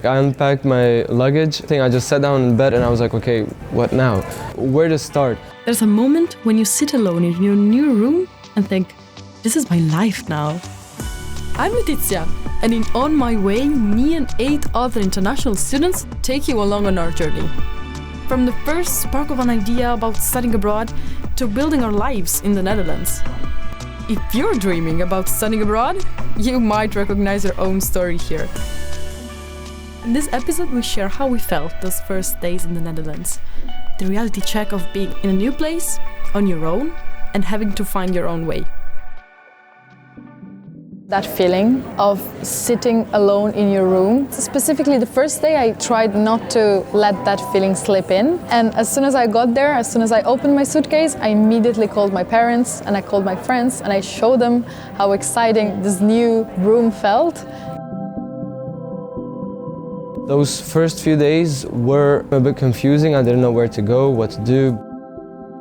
I unpacked my luggage. I just sat down in bed and I was like, okay, what now? Where to start? There's a moment when you sit alone in your new room and think, this is my life now. I'm Letizia, and in On My Way, me and 8 other international students take you along on our journey. From the first spark of an idea about studying abroad to building our lives in the Netherlands. If you're dreaming about studying abroad, you might recognize your own story here. In this episode, we share how we felt those first days in the Netherlands. The reality check of being in a new place, on your own, and having to find your own way. That feeling of sitting alone in your room. Specifically the first day I tried not to let that feeling slip in. And as soon as I got there, as soon as I opened my suitcase, I immediately called my parents and I called my friends and I showed them how exciting this new room felt. Those first few days were a bit confusing. I didn't know where to go, what to do.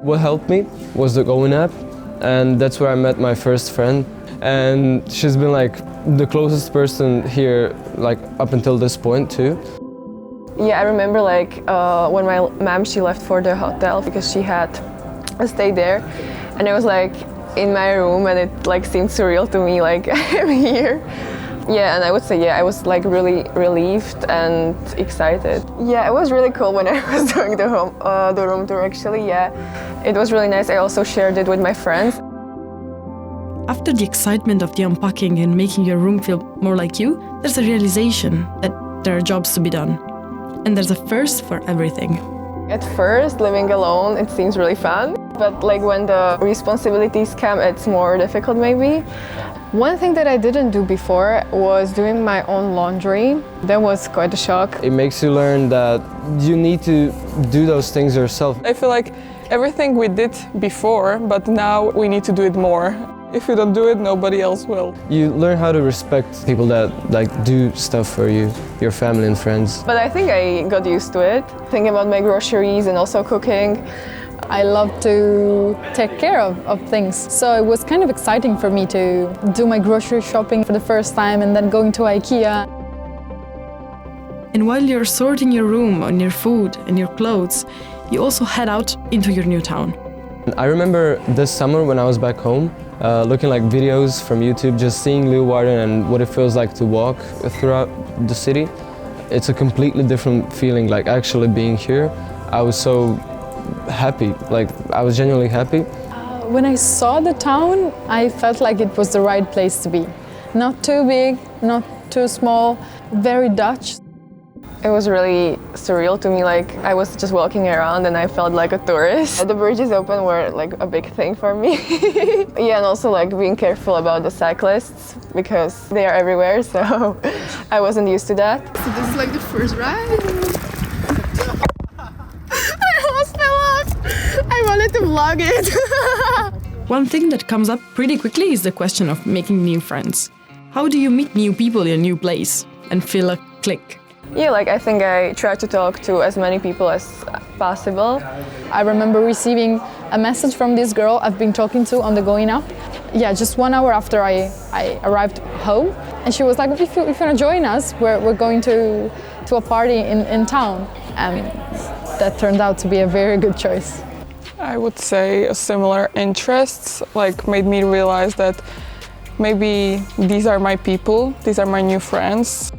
What helped me was the Going app, and that's where I met my first friend. And she's been like the closest person here, like up until this point too. Yeah, I remember like when my mom, she left for the hotel because she had a stay there, and I was like in my room and it like seemed surreal to me, like I'm here. Yeah, and I would say, I was like really relieved and excited. Yeah, it was really cool when I was doing the room tour actually, yeah. It was really nice. I also shared it with my friends. After the excitement of the unpacking and making your room feel more like you, there's a realization that there are jobs to be done. And there's a first for everything. At first, living alone, it seems really fun. But like when the responsibilities come, it's more difficult maybe. One thing that I didn't do before was doing my own laundry. That was quite a shock. It makes you learn that you need to do those things yourself. I feel like everything we did before, but now we need to do it more. If you don't do it, nobody else will. You learn how to respect people that like do stuff for you, your family and friends. But I think I got used to it. Thinking about my groceries and also cooking. I love to take care of things. So it was kind of exciting for me to do my grocery shopping for the first time and then going to IKEA. And while you're sorting your room and your food and your clothes, you also head out into your new town. I remember this summer when I was back home, looking like videos from YouTube, just seeing Leeuwarden and what it feels like to walk throughout the city. It's a completely different feeling, like actually being here. I was so happy, like I was genuinely happy. When I saw the town, I felt like it was the right place to be. Not too big, not too small, very Dutch. It was really surreal to me, like I was just walking around and I felt like a tourist. The bridges open were like a big thing for me. Yeah, and also like being careful about the cyclists because they are everywhere, so I wasn't used to that. So this is like the first ride. I almost fell off. I wanted to vlog it. One thing that comes up pretty quickly is the question of making new friends. How do you meet new people in a new place and feel a click? Yeah, like I think I tried to talk to as many people as possible. I remember receiving a message from this girl I've been talking to on the Going app. Yeah, just 1 hour after I arrived home. And she was like, if you want to join us, we're going to a party in town. And that turned out to be a very good choice. I would say similar interests like made me realize that maybe these are my people, these are my new friends.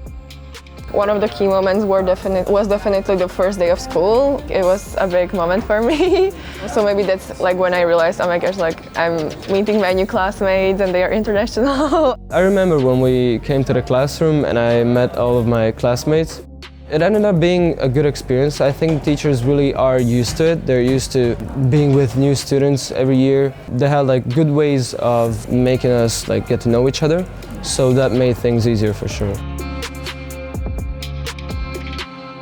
One of the key moments was definitely the first day of school. It was a big moment for me. So maybe that's like when I realized, oh my gosh, like I'm meeting my new classmates and they are international. I remember when we came to the classroom and I met all of my classmates. It ended up being a good experience. I think teachers really are used to it. They're used to being with new students every year. They had like good ways of making us like get to know each other. So that made things easier for sure.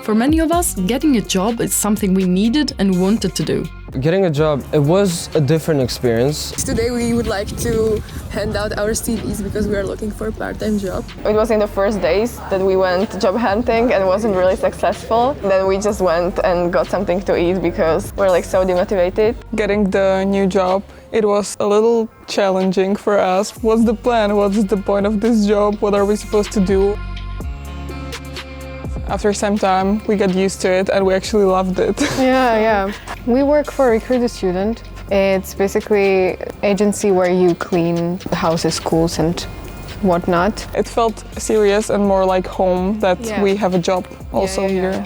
For many of us, getting a job is something we needed and wanted to do. Getting a job, it was a different experience. Today we would like to hand out our CVs because we are looking for a part-time job. It was in the first days that we went job hunting and wasn't really successful. Then we just went and got something to eat because we're like so demotivated. Getting the new job, it was a little challenging for us. What's the plan? What's the point of this job? What are we supposed to do? after some time we got used to it and we actually loved it. Yeah. We work for Recruit a Student. It's basically an agency where you clean houses, schools and whatnot. It felt serious and more like home that we have a job also here.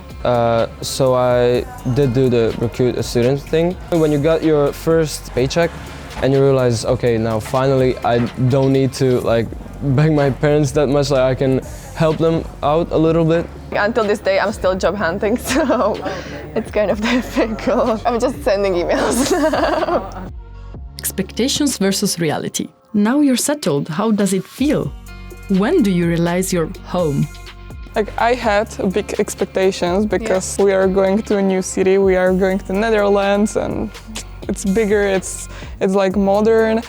So I did do the Recruit a Student thing. When you got your first paycheck and you realize, okay, now finally I don't need to like beg my parents that much, like I can help them out a little bit. Until this day, I'm still job hunting, so it's kind of difficult. I'm just sending emails. Expectations versus reality. Now you're settled, how does it feel? When do you realize you're home? Like I had big expectations because we are going to a new city, we are going to Netherlands and it's bigger, it's like modern.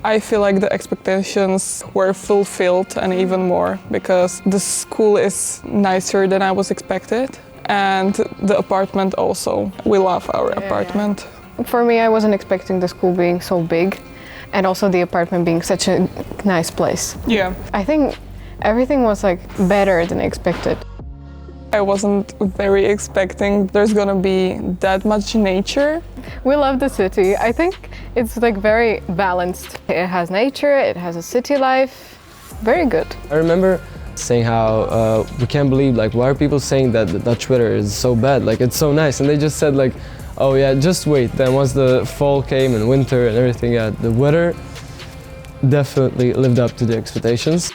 I feel like the expectations were fulfilled and even more because the school is nicer than I was expected and the apartment also. We love our apartment. For me, I wasn't expecting the school being so big and also the apartment being such a nice place. Yeah. I think everything was like better than expected. I wasn't very expecting there's gonna be that much nature. We love the city. I think it's like very balanced. It has nature, it has a city life. Very good. I remember saying how we can't believe, like, why are people saying that the Dutch weather is so bad? Like, it's so nice. And they just said, like, oh yeah, just wait. Then once the fall came and winter and everything, the weather definitely lived up to the expectations.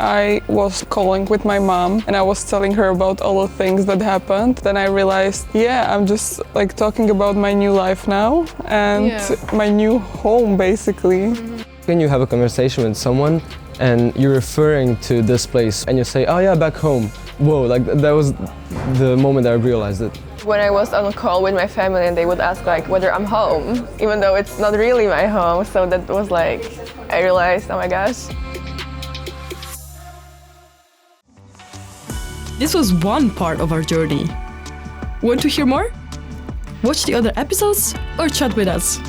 I was calling with my mom and I was telling her about all the things that happened. Then I realized, yeah, I'm just like talking about my new life now and my new home basically. When you have a conversation with someone and you're referring to this place and you say, oh yeah, back home. Whoa, like that was the moment I realized it. When I was on a call with my family and they would ask like whether I'm home, even though it's not really my home. So that was like, I realized, oh my gosh. This was one part of our journey. Want to hear more? Watch the other episodes or chat with us.